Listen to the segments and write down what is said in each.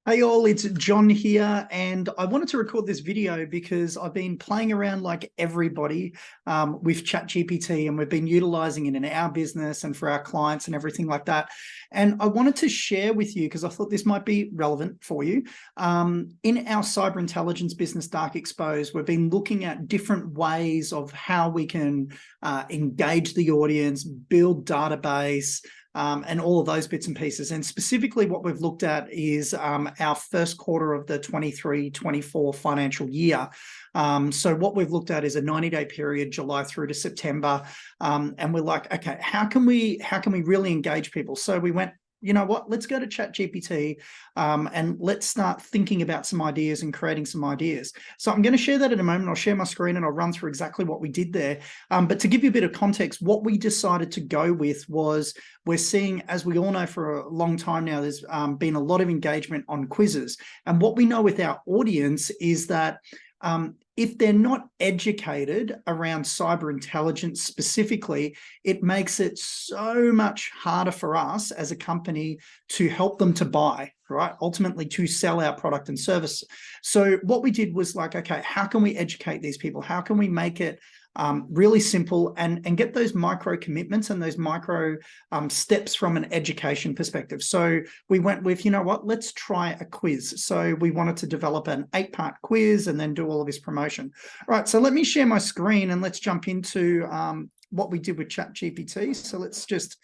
Hey all, it's John here, and I wanted to record this video because I've been playing around like everybody with ChatGPT, and we've been utilizing it in our business and for our clients and everything like that. And I wanted to share with you because I thought this might be relevant for you. In our cyber intelligence business, DarkXposed, we've been looking at different ways of how we can engage the audience, build database, and all of those bits and pieces. And specifically what we've looked at is our first quarter of the 23-24 financial year. So what we've looked at is a 90-day period, July through to September. And we're like, okay, how can we really engage people? So we went, you know what, let's go to ChatGPT and let's start thinking about some ideas and creating some ideas. So I'm going to share that in a moment. I'll share my screen and I'll run through exactly what we did there. But to give you a bit of context, what we decided to go with was, we're seeing, as we all know for a long time now, there's been a lot of engagement on quizzes. And what we know with our audience is that if they're not educated around cyber intelligence specifically, it makes it so much harder for us as a company to help them to buy, right? Ultimately to sell our product and service. So what we did was like, okay, how can we educate these people? How can we make it really simple and get those micro commitments and those micro steps from an education perspective? So we went with, you know what, let's try a quiz. So we wanted to develop an 8-part quiz and then do all of this promotion. All right, so let me share my screen and let's jump into what we did with ChatGPT. So let's just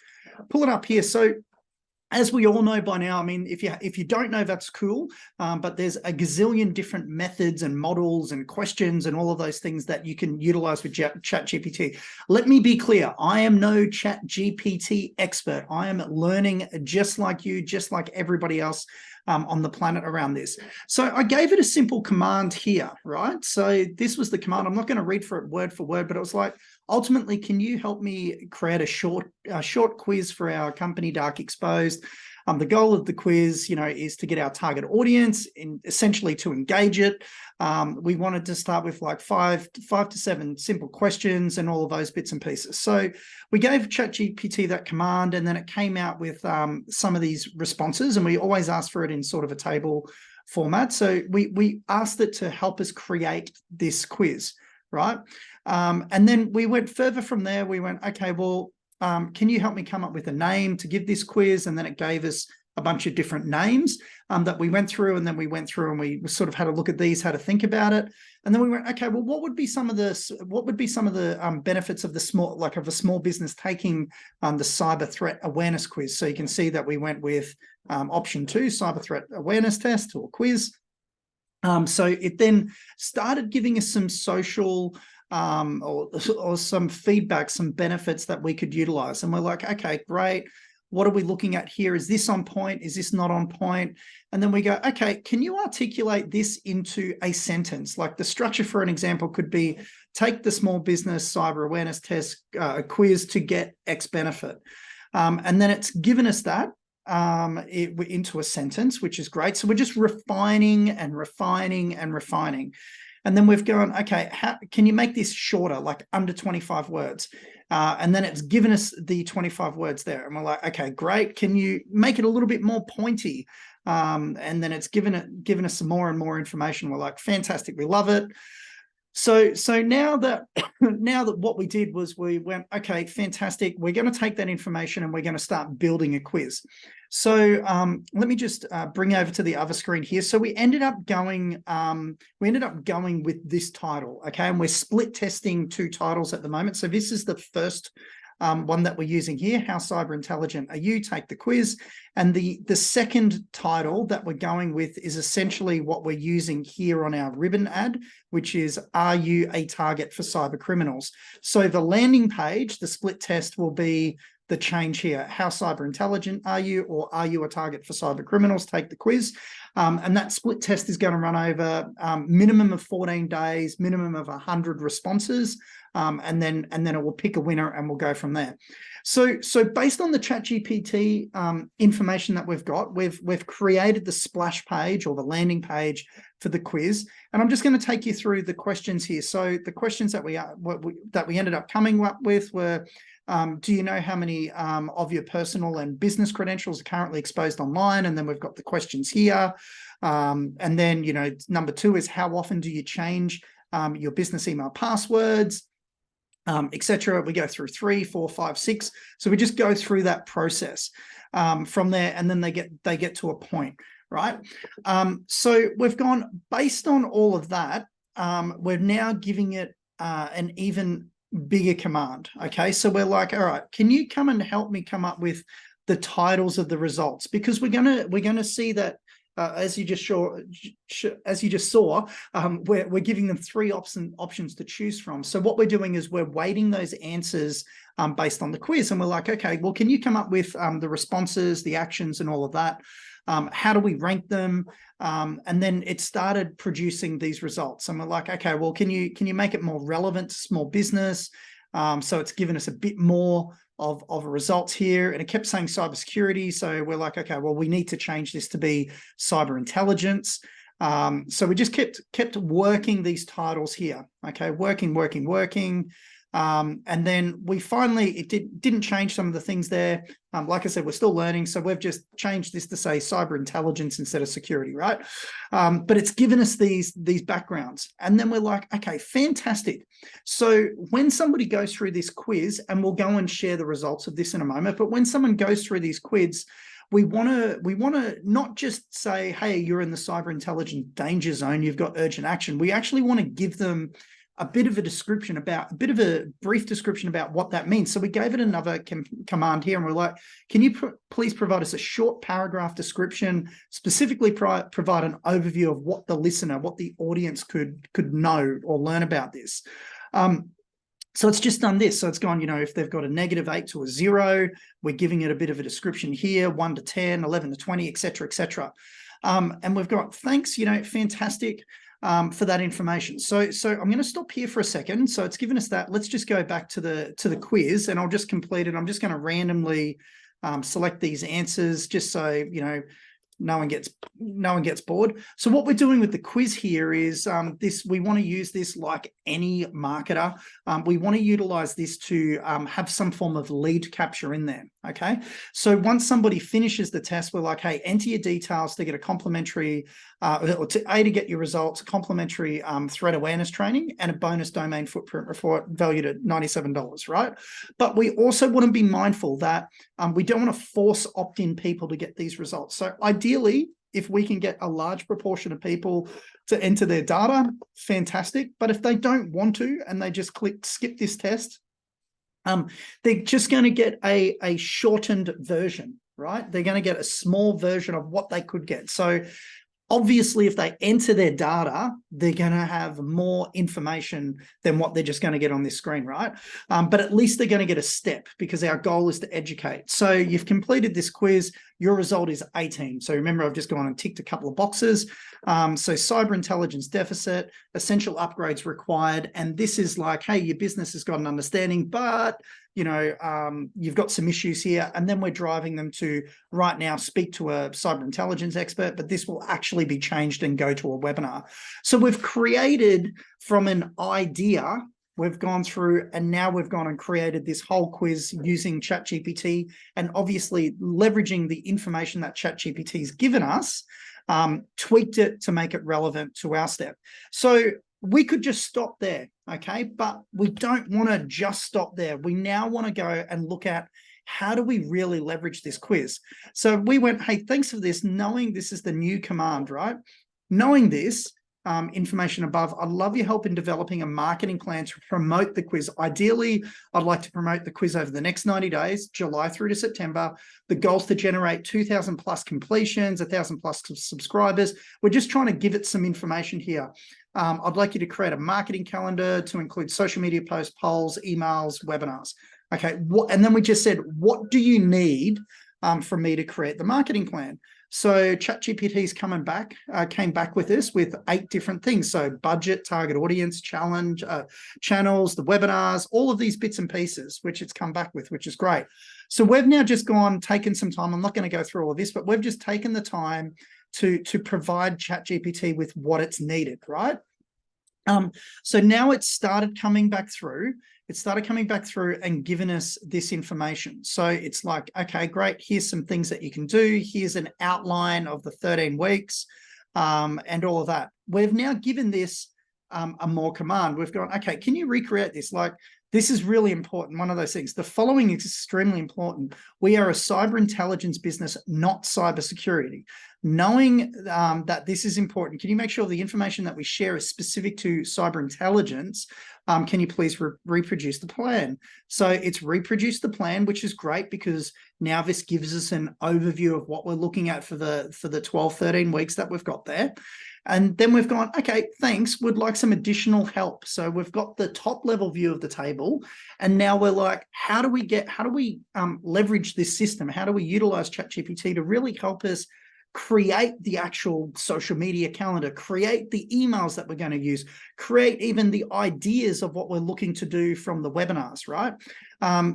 pull it up here. So as we all know by now, I mean, if you don't know, that's cool, but there's a gazillion different methods and models and questions and all of those things that you can utilize with ChatGPT. Let me be clear, I am no ChatGPT expert. I am learning just like you, just like everybody else on the planet around this. So I gave it a simple command here, right? So this was the command. I'm not going to read for word, but it was like, ultimately, can you help me create a short quiz for our company, DarkXposed? The goal of the quiz, you know, is to get our target audience, essentially to engage it. We wanted to start with like five to seven simple questions and all of those bits and pieces. So we gave ChatGPT that command, and then it came out with some of these responses, and we always ask for it in sort of a table format. So we asked it to help us create this quiz, right? And then we went further from there. We went, okay, well, can you help me come up with a name to give this quiz? And then it gave us a bunch of different names that we went through, and then we went through and we sort of had a look at these, how to think about it. And then we went, okay, well, what would be some of the benefits of the small business taking the cyber threat awareness quiz? So you can see that we went with option 2, cyber threat awareness test or quiz. So it then started giving us some social or some feedback, some benefits that we could utilize. And we're like, okay, great. What are we looking at here? Is this on point? Is this not on point? And then we go, okay, can you articulate this into a sentence? Like the structure for an example could be, take the small business cyber awareness test quiz to get X benefit. And then it's given us that into a sentence, which is great. So we're just refining and refining and refining. And then we've gone, okay, how can you make this shorter, like under 25 words? And then it's given us the 25 words there. And we're like, okay, great. Can you make it a little bit more pointy? And then it's given us some more and more information. We're like, fantastic, we love it. So now that what we did was we went, okay, fantastic. We're going to take that information and we're going to start building a quiz. So let me just bring over to the other screen here. So we ended up going with this title, okay, and we're split testing 2 titles at the moment. So this is the first one that we're using here, how cyber intelligent are you? Take the quiz. And the second title that we're going with is essentially what we're using here on our ribbon ad, which is, are you a target for cyber criminals? So the landing page, the split test, will be the change here. How cyber intelligent are you, or are you a target for cyber criminals? Take the quiz. And that split test is going to run over minimum of 14 days, minimum of 100 responses. And then it will pick a winner and we'll go from there. So based on the ChatGPT information that we've got, we've created the splash page or the landing page for the quiz. And I'm just going to take you through the questions here. So the questions that we ended up coming up with were, do you know how many of your personal and business credentials are currently exposed online? And then we've got the questions here. And then, you know, number 2 is how often do you change your business email passwords, etc. We go through 3, 4, 5, 6. So we just go through that process from there, and then they get to a point, right? So we've gone based on all of that. We're now giving it an even bigger command. Okay, so we're like, all right, can you come and help me come up with the titles of the results? Because we're gonna see that as you just saw, we're giving them 3 options to choose from. So what we're doing is we're weighting those answers based on the quiz, and we're like, okay, well, can you come up with the responses, the actions, and all of that? How do we rank them? And then it started producing these results, and we're like, okay, well, can you make it more relevant to small business? So it's given us a bit more of results here, and it kept saying cybersecurity. So we're like, okay, well, we need to change this to be cyber intelligence. So we just kept working these titles here. Okay, working. And then we finally, it didn't change some of the things there. Like I said, we're still learning. So we've just changed this to say cyber intelligence instead of security, right? But it's given us these backgrounds. And then we're like, okay, fantastic. So when somebody goes through this quiz, and we'll go and share the results of this in a moment, but when someone goes through these quiz, we want to not just say, hey, you're in the cyber intelligence danger zone, you've got urgent action. We actually want to give them a bit of a brief description about what that means. So we gave it another command here, and we're like, can you please provide us a short paragraph description, specifically provide an overview of what the listener, what the audience could know or learn about this. So it's just done this. So it's gone, you know, if they've got a -8 to a 0, we're giving it a bit of a description here, 1 to 10, 11 to 20, etc., etc. And we've got, thanks, you know, fantastic. For that information. So I'm going to stop here for a second. So it's given us that. Let's just go back to the quiz, and I'll just complete it. I'm just going to randomly select these answers, just so, you know, no one gets bored. So what we're doing with the quiz here is we want to use this like any marketer. We want to utilize this to have some form of lead capture in there. Okay, so once somebody finishes the test, we're like, hey, enter your details to get a complimentary or to get your results, complimentary threat awareness training, and a bonus domain footprint report valued at $97, right? But we also want to be mindful that we don't want to force opt-in people to get these results. So ideally, if we can get a large proportion of people to enter their data, fantastic. But if they don't want to, and they just click skip this test, they're just going to get a shortened version, right? They're going to get a small version of what they could get. So obviously, if they enter their data, they're going to have more information than what they're just going to get on this screen, right? But at least they're going to get a step, because our goal is to educate. So you've completed this quiz. Your result is 18. So remember, I've just gone and ticked a couple of boxes. So cyber intelligence deficit, essential upgrades required. And this is like, hey, your business has got an understanding, but you know, you've got some issues here. And then we're driving them to right now speak to a cyber intelligence expert, but this will actually be changed and go to a webinar. So we've created from an idea, we've gone through, and now we've gone and created this whole quiz using ChatGPT, and obviously leveraging the information that ChatGPT has given us, tweaked it to make it relevant to our step. So we could just stop there, okay? But we don't want to just stop there. We now want to go and look at, how do we really leverage this quiz? So we went, hey, thanks for this, knowing this is the new command, right? Knowing this information above, I'd love your help in developing a marketing plan to promote the quiz. Ideally, I'd like to promote the quiz over the next 90 days, July through to September. The goal is to generate 2,000 plus completions, 1,000 plus subscribers. We're just trying to give it some information here. I'd like you to create a marketing calendar to include social media posts, polls, emails, webinars. Okay, and then we just said, what do you need from me to create the marketing plan? So ChatGPT's came back with this with 8 different things. So budget, target audience, challenge, channels, the webinars, all of these bits and pieces, which it's come back with, which is great. So we've now just taken some time. I'm not going to go through all of this, but we've just taken the time to provide ChatGPT with what it's needed, right? So now it's started coming back through. It started coming back through and giving us this information. So it's like, okay, great. Here's some things that you can do. Here's an outline of the 13 weeks. and all of that. We've now given this a more command. We've gone, okay, can you recreate this? Like, this is really important. One of those things. The following is extremely important. We are a cyber intelligence business, not cyber security. Knowing that this is important, can you make sure the information that we share is specific to cyber intelligence? Can you please reproduce the plan? So it's reproduced the plan, which is great because now this gives us an overview of what we're looking at for the 12, 13 weeks that we've got there. And then we've gone, okay, thanks, would like some additional help. So we've got the top level view of the table. And now we're like, how do we leverage this system? How do we utilize ChatGPT to really help us create the actual social media calendar, create the emails that we're going to use, create even the ideas of what we're looking to do from the webinars, right?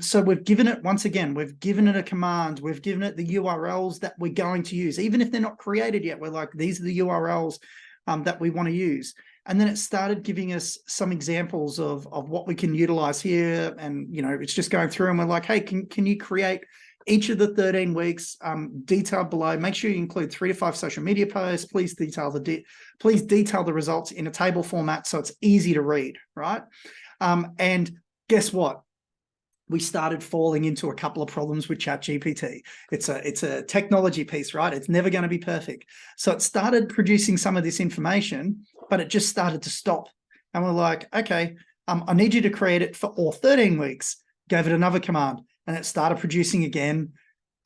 So we've given it, once again, we've given it a command, we've given it the URLs that we're going to use. Even if they're not created yet, we're like, these are the URLs that we want to use. And then it started giving us some examples of what we can utilize here. And, you know, it's just going through and we're like, hey, can you create each of the 13 weeks detailed below? Make sure you include 3 to 5 social media posts. Please detail the results in a table format so it's easy to read, right? And guess what? We started falling into a couple of problems with ChatGPT. It's a technology piece, right? It's never going to be perfect. So it started producing some of this information, but it just started to stop. And we're like, okay, I need you to create it for all 13 weeks. Gave it another command and it started producing again.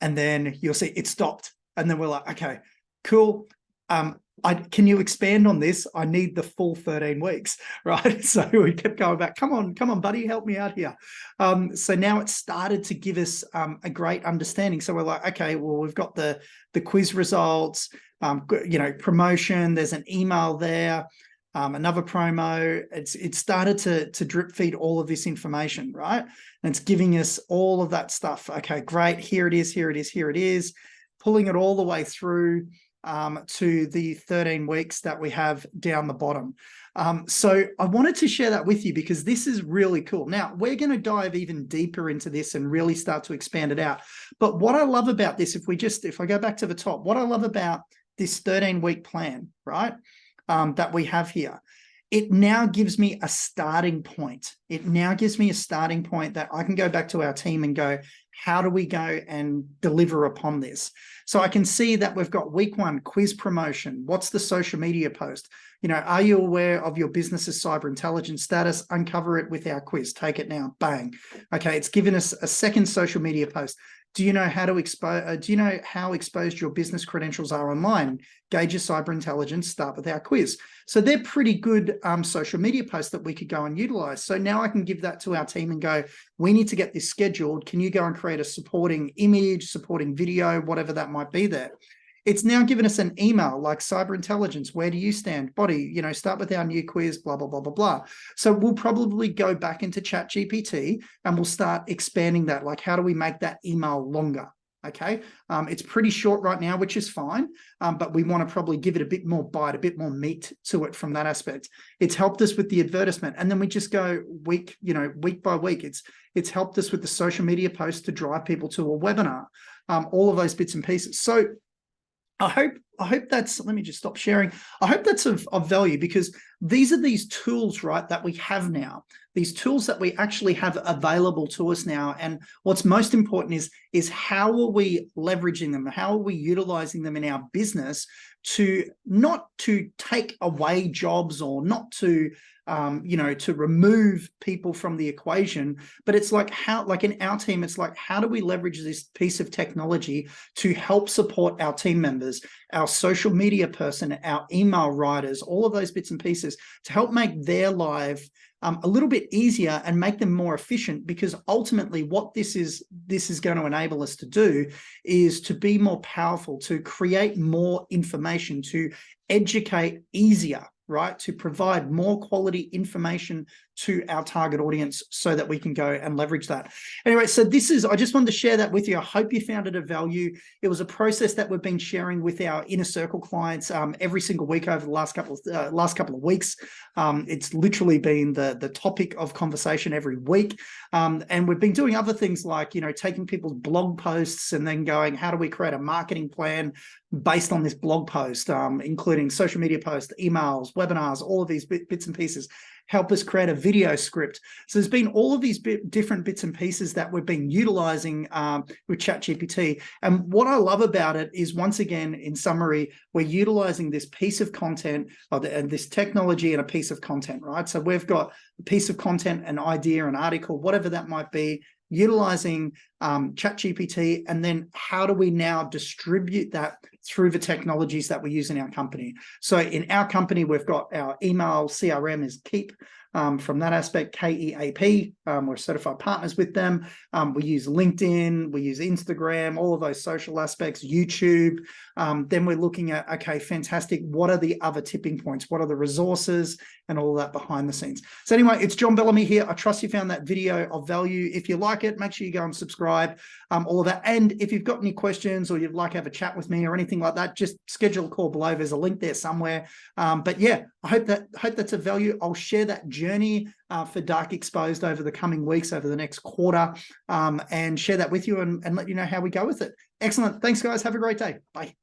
And then you'll see it stopped. And then we're like, okay, cool. Can you expand on this? I need the full 13 weeks, right? So we kept going back, come on, buddy, help me out here. So now it started to give us a great understanding. So we're like, okay, well, we've got the quiz results, you know, promotion, there's an email there, another promo. It started to drip feed all of this information, right? And it's giving us all of that stuff. Okay, great, here it is, pulling it all the way through to the 13 weeks that we have down the bottom. So I wanted to share that with you because this is really cool. Now, we're going to dive even deeper into this and really start to expand it out. But what I love about this, if I go back to the top, what I love about this 13-week plan, right, that we have here, it now gives me a starting point. It now gives me a starting point that I can go back to our team and go, how do we go and deliver upon this? So I can see that we've got week 1, quiz promotion. What's the social media post? You know, are you aware of your business's cyber intelligence status? Uncover it with our quiz. Take it now. Bang. Okay, it's given us a second social media post. Do you know how to do you know how exposed your business credentials are online? Gauge your cyber intelligence. Start with our quiz. So they're pretty good social media posts that we could go and utilize. So now I can give that to our team and go, we need to get this scheduled. Can you go and create a supporting image, supporting video, whatever that might be there? It's now given us an email like cyber intelligence. Where do you stand? Body, you know, start with our new quiz, blah, blah, blah, blah, blah. So we'll probably go back into ChatGPT and we'll start expanding that. Like, how do we make that email longer? Okay. It's pretty short right now, which is fine. But we want to probably give it a bit more bite, a bit more meat to it from that aspect. It's helped us with the advertisement. And then we just go week by week. It's helped us with the social media posts to drive people to a webinar, all of those bits and pieces. So I hope that's, let me just stop sharing. I hope that's of value because these are these tools, right, that we have now, these tools that we actually have available to us now. And what's most important is how are we leveraging them? How are we utilizing them in our business to not to take away jobs or not to, to remove people from the equation, but it's like like in our team, it's like, how do we leverage this piece of technology to help support our team members, our social media person, our email writers, all of those bits and pieces to help make their life a little bit easier and make them more efficient, because ultimately what this is going to enable us to do is to be more powerful, to create more information, to educate easier, right? To provide more quality information to our target audience so that we can go and leverage that. Anyway, so I just wanted to share that with you. I hope you found it of value. It was a process that we've been sharing with our inner circle clients every single week over the last couple of weeks. It's literally been the topic of conversation every week. And we've been doing other things like, taking people's blog posts and then going, how do we create a marketing plan based on this blog post, including social media posts, emails, webinars, all of these bits and pieces. Help us create a video script. So there's been all of these different bits and pieces that we've been utilizing with ChatGPT. And what I love about it is, once again, in summary, we're utilizing this piece of content and this technology and a piece of content, right? So we've got a piece of content, an idea, an article, whatever that might be, utilizing ChatGPT, and then how do we now distribute that through the technologies that we use in our company? So in our company, we've got our email CRM is Keap. From that aspect, KEAP, we're certified partners with them. We use LinkedIn, we use Instagram, all of those social aspects, YouTube. Then we're looking at, okay, fantastic, what are the other tipping points? What are the resources and all of that behind the scenes? So anyway, it's John Bellamy here. I trust you found that video of value. If you like it, make sure you go and subscribe, all of that. And if you've got any questions or you'd like to have a chat with me or anything like that, just schedule a call below. There's a link there somewhere. But yeah, I hope that's of value. I'll share that journey for DarkXposed over the coming weeks, over the next quarter, and share that with you and let you know how we go with it. Excellent. Thanks, guys. Have a great day. Bye.